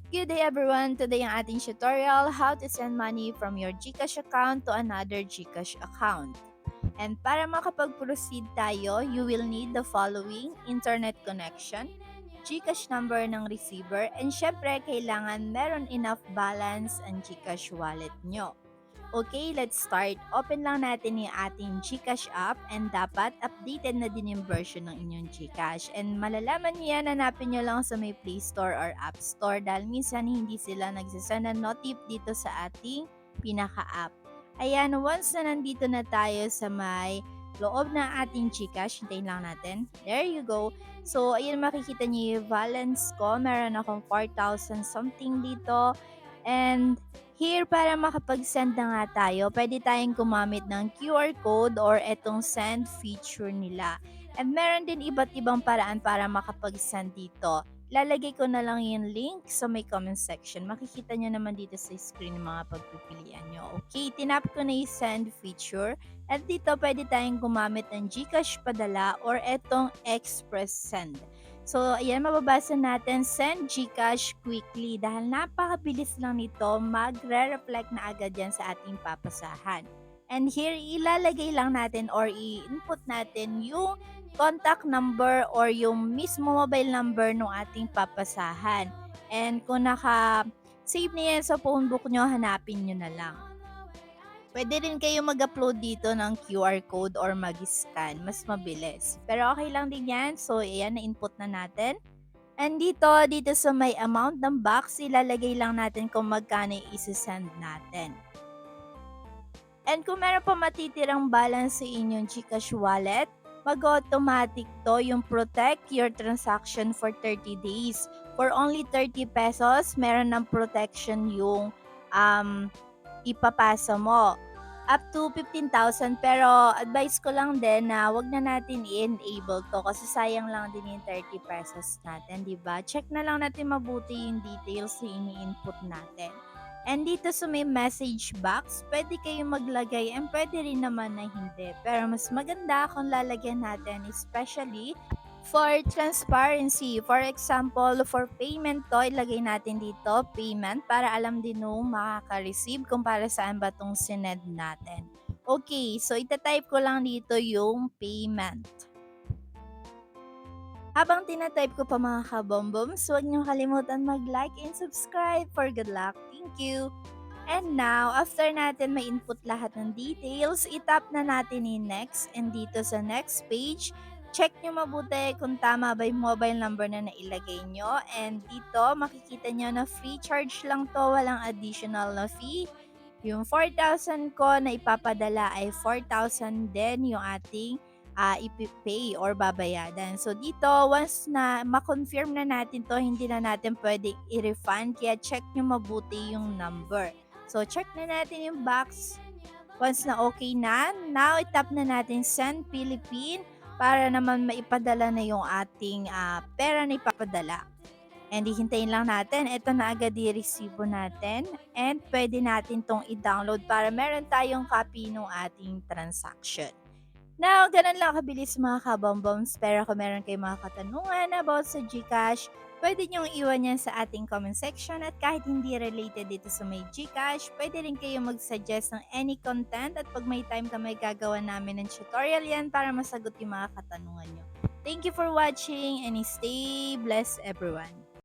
Good day everyone! Today ang ating tutorial, how to send money from your GCash account to another GCash account. And para makapag-proceed tayo, you will need the following: internet connection, GCash number ng receiver, and syempre kailangan meron enough balance ang GCash wallet nyo. Okay, let's start. Open lang natin yung ating GCash app and dapat updated na din yung version ng inyong GCash. And malalaman niyo yan, hanapin nyo lang sa may Play Store or App Store dahil minsan hindi sila nagsasend ng notif dito sa ating pinaka-app. Ayan, once na nandito na tayo sa may loob ng ating GCash, hintayin lang natin. There you go. So, ayun, makikita niyo yung balance ko. Meron akong 4,000 something dito. And here, para makapag-send na nga tayo, pwede tayong gumamit ng QR code or etong send feature nila. And meron din iba't ibang paraan para makapag-send dito. Lalagay ko na lang yung link sa may comment section. Makikita nyo naman dito sa screen yung mga pagpipilian nyo. Okay, tinap ko na yung send feature. At dito pwede tayong gumamit ng GCash padala or etong express send. So, ayan, mababasa natin, send GCash quickly dahil napakabilis lang nito, magre-reflect na agad yan sa ating papasahan. And here, ilalagay lang natin or i-input natin yung contact number or yung mismo mobile number ng ating papasahan. And kung naka-save na yan sa phone book nyo, hanapin nyo na lang. Pwede rin kayo mag-upload dito ng QR code or mag-scan. Mas mabilis. Pero okay lang din yan. So, ayan, na-input na natin. And dito sa may amount ng box, ilalagay lang natin kung magkano i-send natin. And kung meron pa matitirang balance sa inyong GCash wallet, mag-automatic to yung protect your transaction for 30 days. For only 30 pesos, meron ng protection yung ipapasa mo. Up to 15,000, pero advice ko lang din na wag na natin i-enable to kasi sayang lang din yung 30 pesos natin, di ba? Check na lang natin mabuti yung details na ini-input natin. And dito sa may message box, pwede kayong maglagay and pwede rin naman na hindi. Pero mas maganda kung lalagyan natin, especially for transparency. For example, for payment to, ilagay natin dito, payment, para alam din nung makaka-receive kung para saan ba itong sinend natin. Okay, so itatype ko lang dito yung payment. Habang tinatype ko pa mga kabomboms, huwag niyong kalimutan mag-like and subscribe for good luck. Thank you! And now, after natin may input lahat ng details, itap na natin yung next. And dito sa next page, check nyo mabuti kung tama ba yung mobile number na nailagay nyo. And dito, makikita nyo na free charge lang to, walang additional na fee. Yung 4,000 ko na ipapadala ay 4,000 din yung ating ipipay or babayadan. So dito, once na ma-confirm na natin to, hindi na natin pwede i-refund. Kaya check nyo mabuti yung number. So, check na natin yung box. Once na okay na, now itap na natin send Philippine para naman maipadala na yung ating pera na ipapadala. And hihintayin lang natin, ito na agad i-resibo natin. And pwede natin tong i-download para meron tayong copy ng ating transaction. Now, ganun lang kabilis mga kabomboms. Pero kung meron kayong mga katanungan about sa GCash, pwede nyong iwan yan sa ating comment section. At kahit hindi related dito sa may GCash, pwede rin kayong mag-suggest ng any content. At pag may time kami, gagawa namin ng tutorial yan para masagot yung mga katanungan nyo. Thank you for watching and stay blessed everyone.